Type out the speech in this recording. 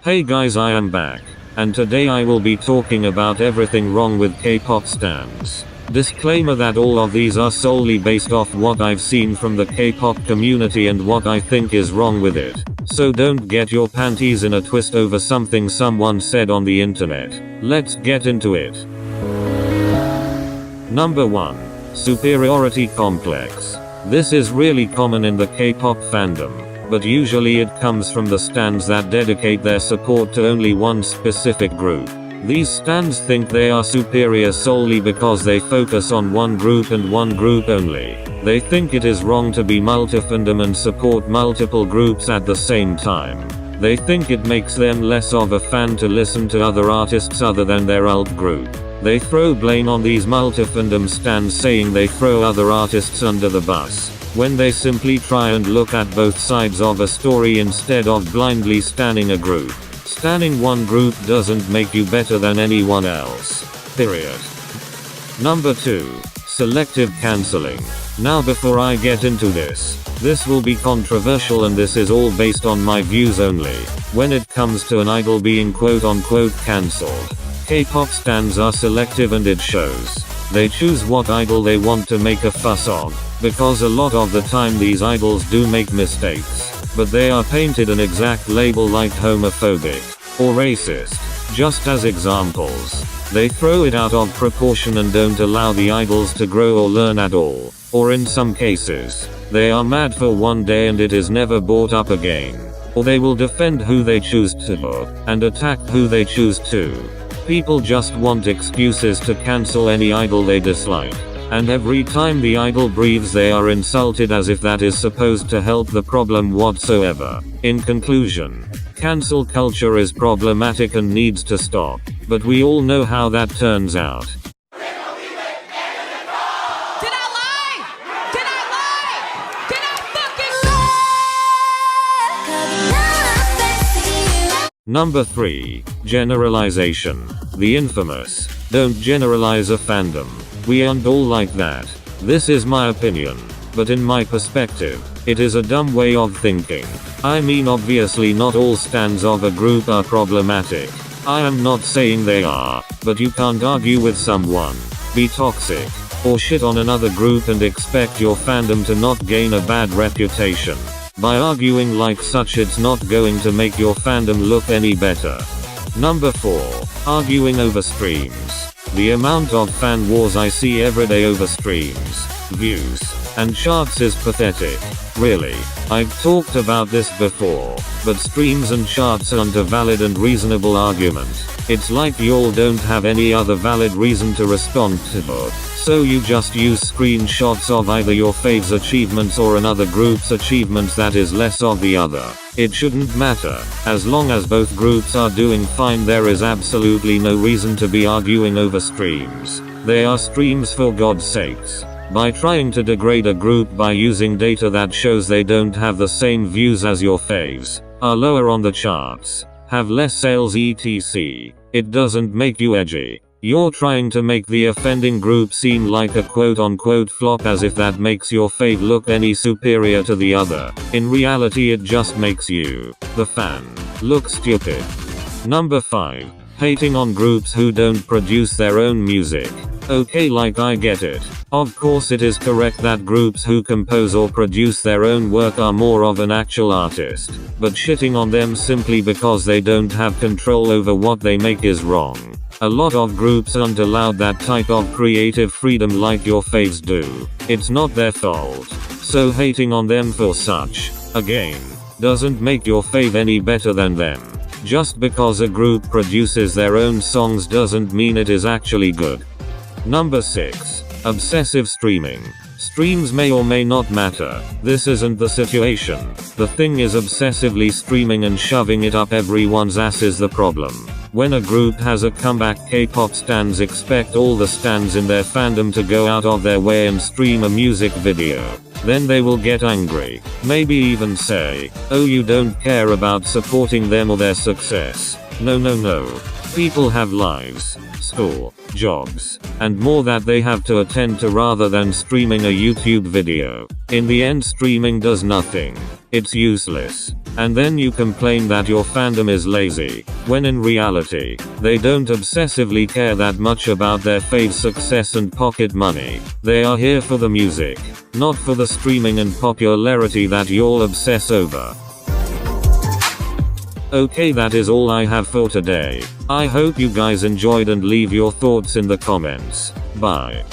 Hey guys, I am back, and today I will be talking about everything wrong with K-pop stans. Disclaimer that all of these are solely based off what I've seen from the K-pop community and what I think is wrong with it. So don't get your panties in a twist over something someone said on the internet. Let's get into it. Number 1. Superiority complex. This is really common in the K-pop fandom, but usually it comes from the stans that dedicate their support to only one specific group. These stans think they are superior solely because they focus on one group and one group only. They think it is wrong to be multi-fandom and support multiple groups at the same time. They think it makes them less of a fan to listen to other artists other than their alt group. They throw blame on these multi-fandom stans, saying they throw other artists under the bus, when they simply try and look at both sides of a story instead of blindly standing a group. Standing one group doesn't make you better than anyone else. Period. Number 2. Selective cancelling. Now before I get into this will be controversial, and this is all based on my views only. When it comes to an idol being quote-unquote cancelled, K-pop stans are selective, and it shows. They choose what idol they want to make a fuss of, because a lot of the time these idols do make mistakes, but they are painted an exact label like homophobic or racist. Just as examples, they throw it out of proportion and don't allow the idols to grow or learn at all, or in some cases, they are mad for one day and it is never brought up again, or they will defend who they choose to and attack who they choose to. People just want excuses to cancel any idol they dislike, and every time the idol breathes they are insulted as if that is supposed to help the problem whatsoever. In conclusion, cancel culture is problematic and needs to stop, but we all know how that turns out. Number 3. Generalization. The infamous, don't generalize a fandom. We aren't all like that. This is my opinion, but in my perspective, it is a dumb way of thinking. I mean, obviously not all stans of a group are problematic. I am not saying they are, but you can't argue with someone, be toxic, or shit on another group and expect your fandom to not gain a bad reputation. By arguing like such, it's not going to make your fandom look any better. Number 4. Arguing over streams. The amount of fan wars I see every day over streams, views, and charts is pathetic. Really. I've talked about this before, but streams and charts aren't a valid and reasonable argument. It's like y'all don't have any other valid reason to respond to it, so you just use screenshots of either your fave's achievements or another group's achievements that is less of the other. It shouldn't matter. As long as both groups are doing fine, there is absolutely no reason to be arguing over streams. They are streams, for God's sakes. By trying to degrade a group by using data that shows they don't have the same views as your faves, are lower on the charts, have less sales etc., it doesn't make you edgy. You're trying to make the offending group seem like a quote-unquote flop, as if that makes your fave look any superior to the other. In reality, it just makes you, the fan, look stupid. Number 5. Hating on groups who don't produce their own music. Okay, like, I get it. Of course it is correct that groups who compose or produce their own work are more of an actual artist, but shitting on them simply because they don't have control over what they make is wrong. A lot of groups aren't allowed that type of creative freedom like your faves do. It's not their fault. So hating on them for such, again, doesn't make your fave any better than them. Just because a group produces their own songs doesn't mean it is actually good. Number 6. Obsessive streaming. Streams may or may not matter. This isn't the situation. The thing is, obsessively streaming and shoving it up everyone's ass is the problem. When a group has a comeback, K-pop stans expect all the stans in their fandom to go out of their way and stream a music video. Then they will get angry. Maybe even say, oh, you don't care about supporting them or their success. No. People have lives, school, jobs, and more that they have to attend to rather than streaming a YouTube video. In the end, streaming does nothing. It's useless. And then you complain that your fandom is lazy, when in reality, they don't obsessively care that much about their fave's success and pocket money. They are here for the music, not for the streaming and popularity that y'all obsess over. Okay, that is all I have for today. I hope you guys enjoyed and leave your thoughts in the comments. Bye.